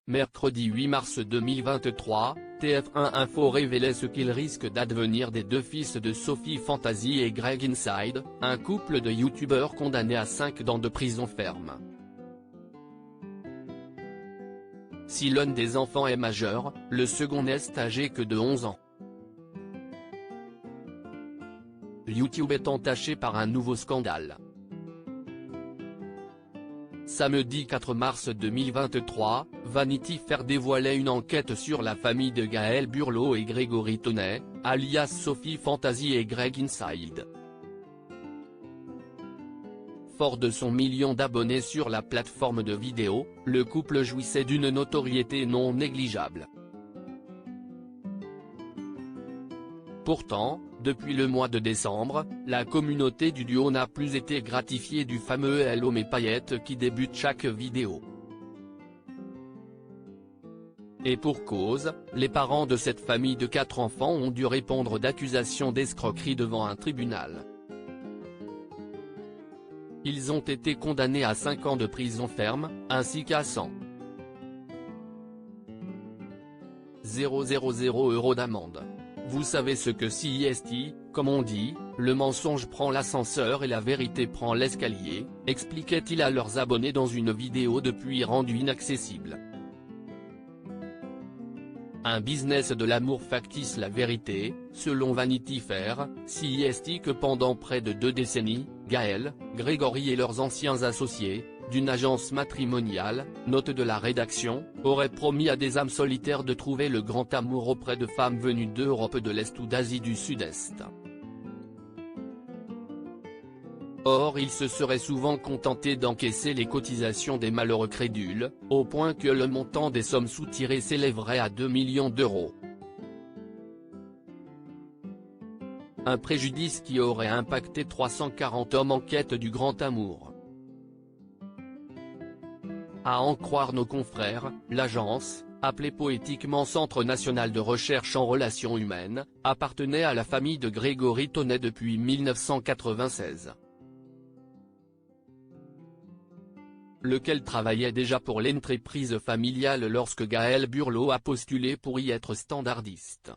Mercredi 8 mars 2023, TF1 Info révélait ce qu'il risque d'advenir des deux fils de Sophie Fantasy et Greg Inside, un couple de youtubeurs condamnés à 5 ans de prison ferme. Si l'un des enfants est majeur, le second n'est âgé que de 11 ans. YouTube est entaché par un nouveau scandale. Samedi 4 mars 2023, Vanity Fair dévoilait une enquête sur la famille de Gaël Burlot et Grégory Tonnet, alias Sophie Fantasy et Greg Inside. Fort de son million d'abonnés sur la plateforme de vidéo, le couple jouissait d'une notoriété non négligeable. Pourtant, depuis le mois de décembre, la communauté du duo n'a plus été gratifiée du fameux Hello mes paillettes qui débute chaque vidéo. Et pour cause, les parents de cette famille de 4 enfants ont dû répondre d'accusations d'escroquerie devant un tribunal. Ils ont été condamnés à 5 ans de prison ferme, ainsi qu'à 100 000 € d'amende. Vous savez ce que CIST, comme on dit, le mensonge prend l'ascenseur et la vérité prend l'escalier, expliquait-il à leurs abonnés dans une vidéo depuis rendue inaccessible. Un business de l'amour factice. La vérité, selon Vanity Fair, CIST que pendant près de 2 décennies, Gaël, Grégory et leurs anciens associés, d'une agence matrimoniale, note de la rédaction, auraient promis à des âmes solitaires de trouver le grand amour auprès de femmes venues d'Europe de l'Est ou d'Asie du Sud-Est. Or ils se seraient souvent contentés d'encaisser les cotisations des malheureux crédules, au point que le montant des sommes soutirées s'élèverait à 2 millions d'euros. Un préjudice qui aurait impacté 340 hommes en quête du grand amour. À en croire nos confrères, l'agence, appelée poétiquement Centre National de Recherche en Relations Humaines, appartenait à la famille de Grégory Tonnet depuis 1996. Lequel travaillait déjà pour l'entreprise familiale lorsque Gaël Burlot a postulé pour y être standardiste.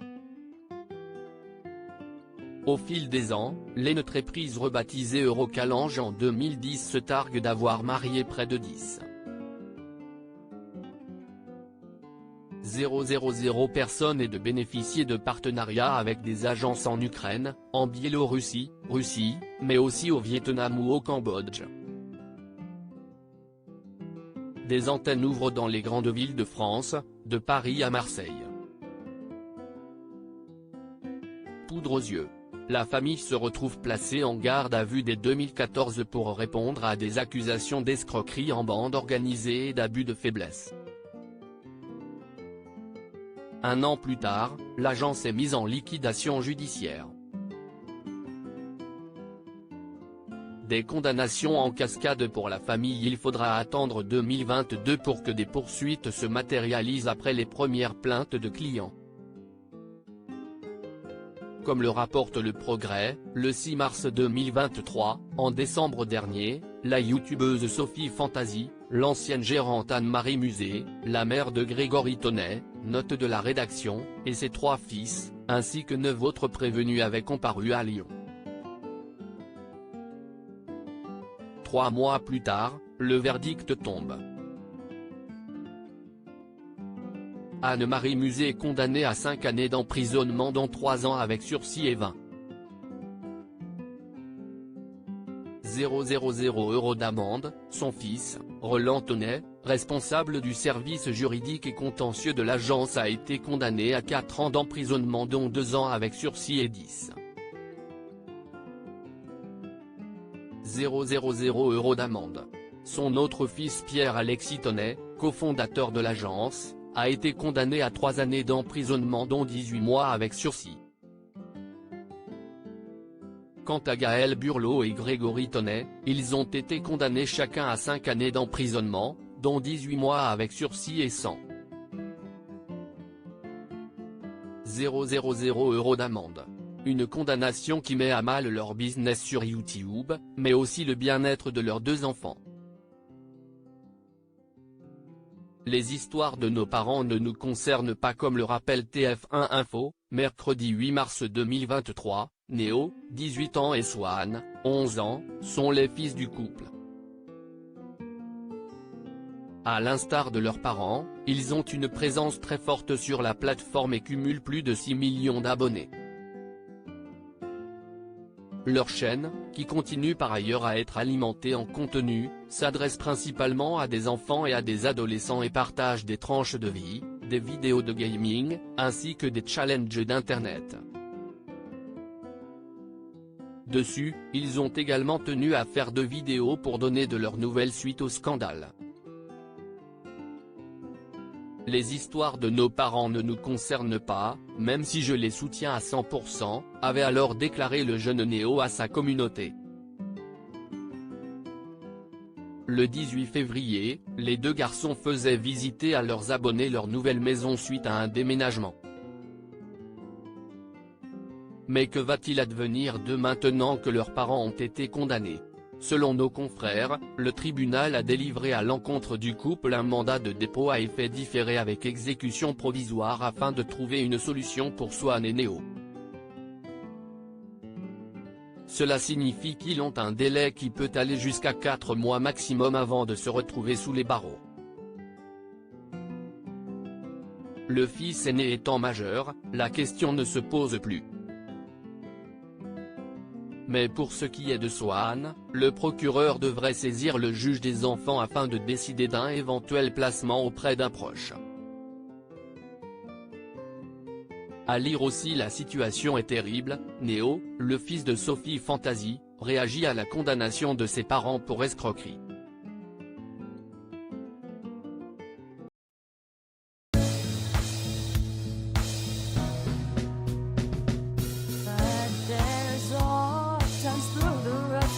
Au fil des ans, l'entreprise rebaptisée Eurocalange en 2010 se targue d'avoir marié près de 10,000 personnes et de bénéficier de partenariats avec des agences en Ukraine, en Biélorussie, Russie, mais aussi au Vietnam ou au Cambodge. Des antennes ouvrent dans les grandes villes de France, de Paris à Marseille. Poudre aux yeux. La famille se retrouve placée en garde à vue dès 2014 pour répondre à des accusations d'escroquerie en bande organisée et d'abus de faiblesse. Un an plus tard, l'agence est mise en liquidation judiciaire. Des condamnations en cascade pour la famille. Il faudra attendre 2022 pour que des poursuites se matérialisent après les premières plaintes de clients. Comme le rapporte Le Progrès, le 6 mars 2023, en décembre dernier, la youtubeuse Sophie Fantasy, l'ancienne gérante Anne-Marie Musée, la mère de Grégory Tonnet, note de la rédaction, et ses 3 fils, ainsi que 9 autres prévenus avaient comparu à Lyon. 3 mois plus tard, le verdict tombe. Anne-Marie Musée est condamnée à 5 années d'emprisonnement dont 3 ans avec sursis et 20,000 € d'amende. Son fils, Roland Tonnet, responsable du service juridique et contentieux de l'agence, a été condamné à 4 ans d'emprisonnement dont 2 ans avec sursis et 10,000 € d'amende. Son autre fils Pierre-Alexis Tonnet, cofondateur de l'agence, a été condamné à 3 années d'emprisonnement dont 18 mois avec sursis. Quant à Gaël Burlot et Grégory Tonnet, ils ont été condamnés chacun à 5 années d'emprisonnement, dont 18 mois avec sursis et 100,000 € d'amende. Une condamnation qui met à mal leur business sur YouTube, mais aussi le bien-être de leurs 2 enfants. Les histoires de nos parents ne nous concernent pas, comme le rappelle TF1 Info, mercredi 8 mars 2023, Néo, 18 ans et Swan, 11 ans, sont les fils du couple. À l'instar de leurs parents, ils ont une présence très forte sur la plateforme et cumulent plus de 6 millions d'abonnés. Leur chaîne, qui continue par ailleurs à être alimentée en contenu, s'adresse principalement à des enfants et à des adolescents et partage des tranches de vie, des vidéos de gaming, ainsi que des challenges d'internet. Dessus, ils ont également tenu à faire 2 vidéos pour donner de leurs nouvelles suite au scandale. Les histoires de nos parents ne nous concernent pas, même si je les soutiens à 100%, avait alors déclaré le jeune Néo à sa communauté. Le 18 février, les 2 garçons faisaient visiter à leurs abonnés leur nouvelle maison suite à un déménagement. Mais que va-t-il advenir d'eux maintenant que leurs parents ont été condamnés? Selon nos confrères, le tribunal a délivré à l'encontre du couple un mandat de dépôt à effet différé avec exécution provisoire afin de trouver une solution pour Swan et Néo. Cela signifie qu'ils ont un délai qui peut aller jusqu'à 4 mois maximum avant de se retrouver sous les barreaux. Le fils aîné étant majeur, la question ne se pose plus. Mais pour ce qui est de Swan, le procureur devrait saisir le juge des enfants afin de décider d'un éventuel placement auprès d'un proche. À lire aussi: la situation est terrible, Néo, le fils de Sophie Fantasy, réagit à la condamnation de ses parents pour escroquerie.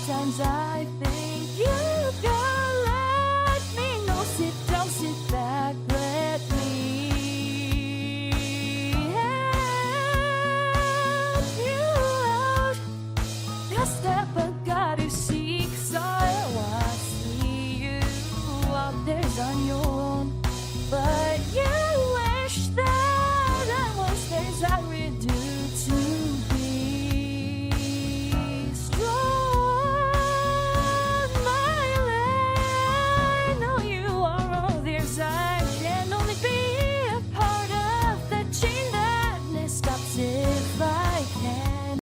Times